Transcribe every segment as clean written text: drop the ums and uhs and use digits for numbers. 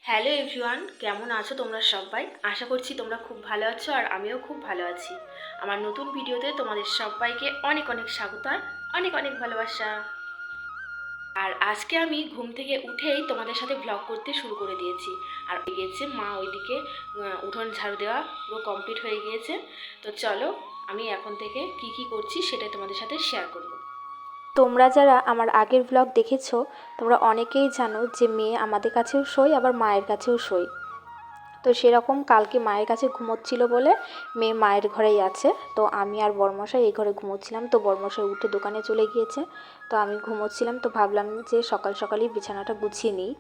Hello everyone, কেমন আছো তোমরা সবাই? আশা করছি তোমরা খুব ভালো আছো আর আমিও খুব ভালো আছি। আমার নতুন ভিডিওতে তোমাদের সবাইকে অনেক অনেক স্বাগত আর অনেক অনেক ভালোবাসা। আর আজকে আমি ঘুম থেকে উঠেই তোমাদের সাথে ব্লগ করতে শুরু করে দিয়েছি। আর হয়ে গিয়েছে মা ওইদিকে উঠোন ঝাড়ু দেওয়া পুরো কমপ্লিট হয়ে গিয়েছে। তো চলো আমি এখন থেকে কি কি করছি সেটাই তোমাদের সাথে শেয়ার করব। তোমরা যারা আমার আগের ব্লগ দেখেছো তোমরা অনেকেই জানো যে মেয়ে আমাদের কাছেও শোয় আবার মায়ের কাছেও শোয়। তো সেরকম কালকে মায়ের কাছে ঘুমোচ্ছিল বলে মেয়ে মায়ের ঘরেই আছে। তো আমি আর বড়মশাই এই ঘরে ঘুমোচ্ছিলাম। তো বড়মশাই উঠে দোকানে চলে গিয়েছে। তো আমি ঘুমোচ্ছিলাম, তো ভাবলাম যে সকাল সকালই বিছানাটা গুছিয়ে নিই।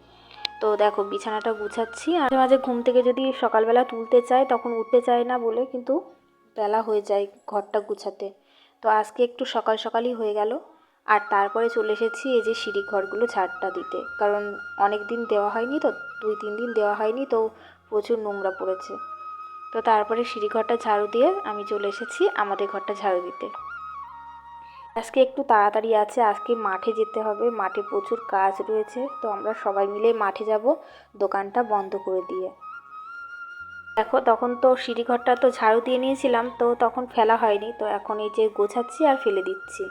তো দেখো বিছানাটা গুছাচ্ছি। আর মাঝে মাঝে ঘুম থেকে যদি সকালবেলা তুলতে চাই তখন উঠতে চায় না বলে কিন্তু বেলা হয়ে যায় ঘরটা গুছাতে। তো আজকে একটু সকাল সকালই হয়ে গেল। আর তারপরে চলে এসেছি এই যে সিঁড়ি ঘরগুলো ঝাড়টা দিতে, কারণ অনেক দিন দেওয়া হয়নি, তো 2-3 দিন দেওয়া হয়নি, তো প্রচুর নোংরা পড়েছে। তো তারপরে সিঁড়ি ঘরটা ঝাড়ু দিয়ে আমি চলে এসেছি আমাদের ঘরটা ঝাড়ু দিতে। আজকে একটু তাড়াতাড়ি আছে, আজকে মাঠে যেতে হবে, মাঠে প্রচুর কাজ রয়েছে। তো আমরা সবাই মিলে মাঠে যাব দোকানটা বন্ধ করে দিয়ে। দেখো তখন তো সিঁড়ি ঘরটা তো ঝাড়ু দিয়ে নিয়েছিলাম, তো তখন ফেলা হয়নি, তো এখন এই যে গোছাচ্ছি আর ফেলে দিচ্ছি।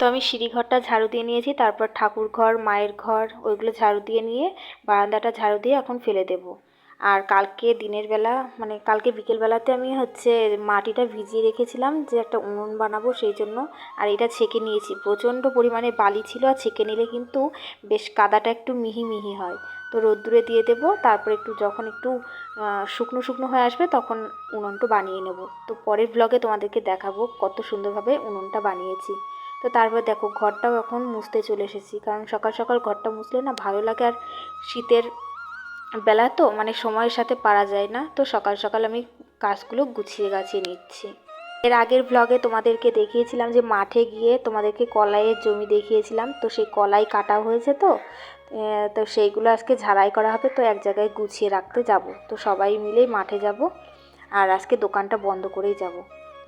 তো আমি সিঁড়িঘরটা ঝাড়ু দিয়ে নিয়েছি, তারপর ঠাকুর ঘর, মায়ের ঘর ওইগুলো ঝাড়ু দিয়ে নিয়ে বারান্দাটা ঝাড়ু দিয়ে এখন ফেলে দেব। আর কালকে দিনের বেলা মানে কালকে বিকেলবেলাতে আমি মাটিটা ভিজিয়ে রেখেছিলাম যে একটা উনুন বানাবো সেই জন্য। আর এটা ছেঁকে নিয়েছি, প্রচণ্ড পরিমাণে বালি ছিল, আর ছেঁকে নিলে কিন্তু বেশ কাদাটা একটু মিহি মিহি হয়। তো রোদ্দুরে দিয়ে দেবো, তারপর যখন একটু শুকনো শুকনো হয়ে আসবে তখন উনুনটা বানিয়ে নেব। তো পরের ব্লগে তোমাদেরকে দেখাবো কত সুন্দরভাবে উনুনটা বানিয়েছি। তো তারপর দেখো ঘরটাও এখন মুছতে চলে এসেছি, কারণ সকাল সকাল ঘরটা মুছলে না ভালো লাগে। আর শীতের বেলা তো মানে সময়ের সাথে পারা যায় না, তো সকাল সকাল আমি কাজগুলো গুছিয়ে গাছিয়ে নিচ্ছি। এর আগের ব্লগে তোমাদেরকে দেখিয়েছিলাম যে মাঠে গিয়ে তোমাদেরকে কলাইয়ের জমি দেখিয়েছিলাম, তো সেই কলাই কাটা হয়েছে। তো সেইগুলো আজকে ঝাড়াই করা হবে, তো এক জায়গায় গুছিয়ে রাখতে যাব। তো সবাই মিলেই মাঠে যাব, আর আজকে দোকানটা বন্ধ করেই যাব।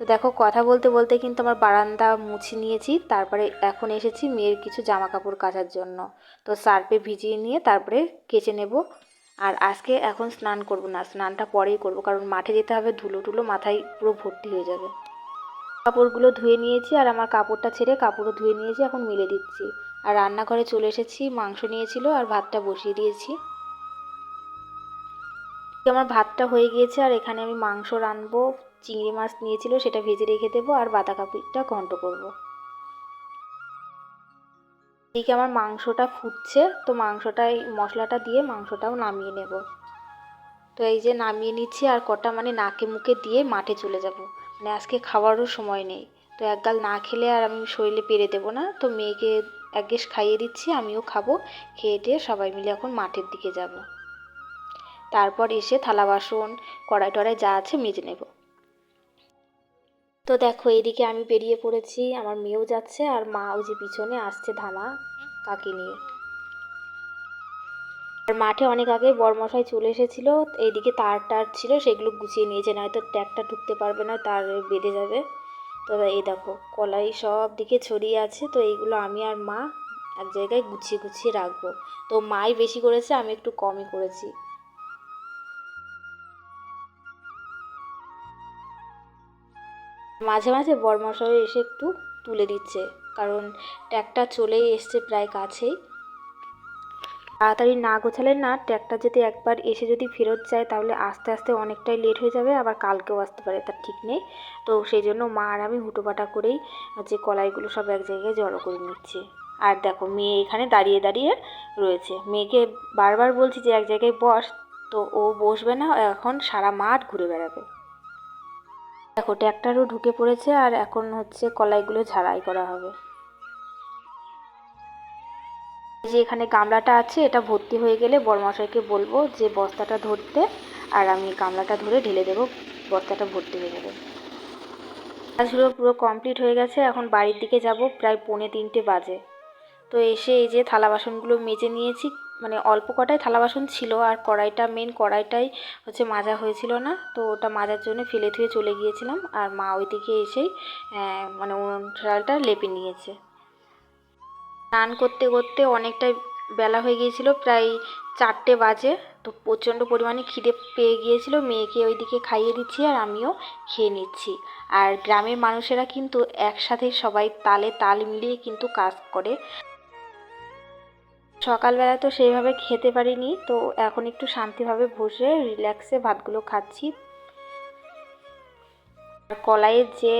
তো দেখো কথা বলতে বলতে কিন্তু আমার বারান্দা মুছে নিয়েছি, তারপরে এখন এসেছি মেয়ের কিছু জামা কাপড় কাচার জন্য। তো সার্ফে ভিজিয়ে নিয়ে তারপরে কেচে নেব। আর আজকে এখন স্নান করব না, স্নানটা পরেই করব, কারণ মাঠে যেতে হবে, ধুলো টুলো মাথায় পুরো ভর্তি হয়ে যাবে। কাপড়গুলো ধুয়ে নিয়েছি, আর আমার কাপড়টা ছেড়ে কাপড়ও ধুয়ে নিয়েছি, এখন মিলে দিচ্ছি। আর রান্নাঘরে চলে এসেছি, মাংস নিয়েছিল আর ভাতটা বসিয়ে দিয়েছি। আমার ভাতটা হয়ে গিয়েছে, আর এখানে আমি মাংস রানবো। চিংড়ি মাছ নিয়েছিল, সেটা ভেজে রেখে দেবো, আর বাঁধাকপিটা ঘন্ট করব। এদিকে আমার মাংসটা ফুটছে, তো মাংসটাই মশলাটা দিয়ে মাংসটাও নামিয়ে নেব। তো এই যে নামিয়ে নিচ্ছি, আর কটা মানে নাকে মুখে দিয়ে মাঠে চলে যাব। মানে আজকে খাওয়ারও সময় নেই, তো একগাল না খেলে আর আমি শরীরে পেরে দেবো না। তো মেয়েকে এক গ্লাস খাইয়ে দিচ্ছি, আমিও খাবো। খেয়ে দিয়ে সবাই মিলে এখন মাঠের দিকে যাব। তারপর এসে থালা বাসন কড়াই টড়াই যা আছে মেজে নেব। তো দেখো এদিকে আমি বেরিয়ে পড়েছি, আমার মেয়েও যাচ্ছে, আর মা ওই যে পিছনে আসছে ধামা কাকে নিয়ে। আর মাঠে অনেক আগে বরমশাই চলে এসেছিল, এইদিকে তার টার ছিল সেগুলো গুছিয়ে নিয়েছে, নয়তো ট্র্যাকটা ঢুকতে পারবে না, তার বেঁধে যাবে। তো এই দেখো কলাই সব দিকে ছড়িয়ে আছে, তো এইগুলো আমি আর মা এক জায়গায় গুছিয়ে গুছিয়ে রাখবো। তো মাই বেশি করেছে, আমি একটু কমই করেছি। মাঝে মাঝে বরমশাই এসে একটু তুলে দিচ্ছে, কারণ ট্র্যাকটা চলেই এসছে প্রায় কাছেই। তাড়াতাড়ি না গোছালে না ট্র্যাকটা যদি একবার এসে যদি ফেরত যায় তাহলে আস্তে আস্তে অনেকটাই লেট হয়ে যাবে, আবার কালকেও আসতে পারে, তার ঠিক নেই। তো সেই জন্য মা আর আমি হুটোপাটা করেই যে কলাইগুলো সব এক জায়গায় জড়ো করে নিচ্ছি। আর দেখো মেয়ে এখানে দাঁড়িয়ে দাঁড়িয়ে রয়েছে, মেয়েকে বারবার বলছি যে এক জায়গায় বস, তো ও বসবে না, এখন সারা মাঠ ঘুরে বেড়াবে। দেখো ট্র্যাক্টরও ঢুকে পড়েছে, আর এখন কলাইগুলো ঝাড়াই করা হবে। যে এখানে গামলাটা আছে, এটা ভর্তি হয়ে গেলে বড়মশাইকে বলবো যে বস্তাটা ধরতে, আর আমি গামলাটা ধরে ঢেলে দেবো, বস্তাটা ভর্তি হয়ে যাবে। কাজগুলো পুরো কমপ্লিট হয়ে গেছে। এখন বাড়ির দিকে যাব, প্রায় 2:45 বাজে। তো এসে এই যে থালা বাসনগুলো মেজে নিয়েছি, মানে অল্প কটাই থালা বাসন ছিল, আর মেন কড়াইটাই হচ্ছে মাজা হয়েছিল না, তো ওটা মাজার জন্য ফেলে ধুয়ে চলে গিয়েছিলাম। আর মা ওইদিকে এসেই মানে উনুনটা লেপে নিয়েছে। স্নান করতে করতে অনেকটাই বেলা হয়ে গিয়েছিল, প্রায় 4টে বাজে। তো প্রচণ্ড পরিমাণে খিদে পেয়ে গিয়েছিল, মেয়েকে ওইদিকে খাইয়ে দিচ্ছি আর আমিও খেয়ে নিচ্ছি। আর গ্রামের মানুষেরা কিন্তু একসাথে সবাই তালে তাল মিলিয়ে কিন্তু কাজ করে। সকালবেলা তো সেইভাবে খেতে পারিনি, তো এখন একটু শান্তিভাবে বসে রিল্যাক্সে ভাতগুলো খাচ্ছি। কলাইয়ের যে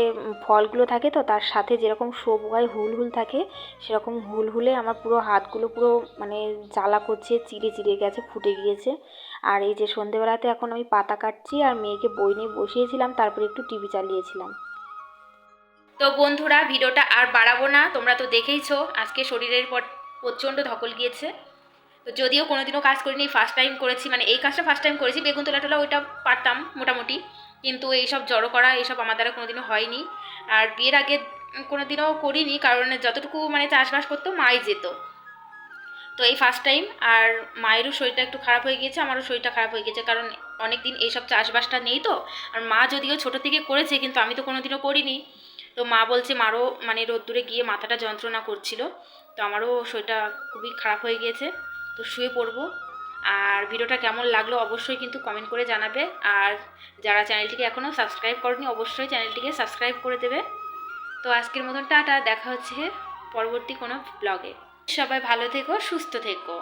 ফলগুলো থাকে, তো তার সাথে যেরকম সবুজ হুল থাকে, সেরকম হুলে আমার পুরো হাতগুলো পুরো মানে জ্বালা করছে, চিড়ে চিড়ে গেছে, ফুটে গিয়েছে। আর এই যে সন্ধেবেলাতে এখন আমি পাতা কাটছি, আর মেয়েকে বই নিয়ে বসিয়েছিলাম, তারপরে একটু টিভি চালিয়েছিলাম। তো বন্ধুরা, ভিডিওটা আর বাড়াবো না, তোমরা তো দেখেইছো আজকে শরীরের পর প্রচণ্ড ধকল গিয়েছে। তো যদিও কোনোদিনও কাজ করিনি, ফার্স্ট টাইম করেছি, মানে এই কাজটা ফার্স্ট টাইম করেছি। বেগুন তোলা টোলা ওইটা পারতাম মোটামুটি, কিন্তু এইসব জড়ো করা এইসব আমার দ্বারা কোনোদিনও হয়নি। আর বিয়ের আগে কোনোদিনও করিনি, কারণ যতটুকু মানে চাষবাস করতো মাই যেত। তো এই ফার্স্ট টাইম। আর মায়েরও শরীরটা একটু খারাপ হয়ে গিয়েছে, আমারও শরীরটা খারাপ হয়ে গেছে, কারণ অনেক দিন এইসব চাষবাসটা নেই তো। আর মা যদিও ছোটো থেকে করেছে, কিন্তু আমি তো কোনোদিনও করিনি। তো মা বলছে মারও মানে রোদ্দুরে গিয়ে মাথাটা যন্ত্রণা করছিল, তো আমারও শরীরটা খুবই খারাপ হয়ে গিয়েছে। তো শুয়ে পড়বো। আর ভিডিওটা কেমন লাগলো অবশ্যই কিন্তু কমেন্ট করে জানাবে। আর যারা চ্যানেলটিকে এখনও সাবস্ক্রাইব করেনি, অবশ্যই চ্যানেলটিকে সাবস্ক্রাইব করে দেবে। তো আজকের মতন টাটা, দেখা হচ্ছে পরবর্তী কোনো ব্লগে। সবাই ভালো থেকো, সুস্থ থেকো।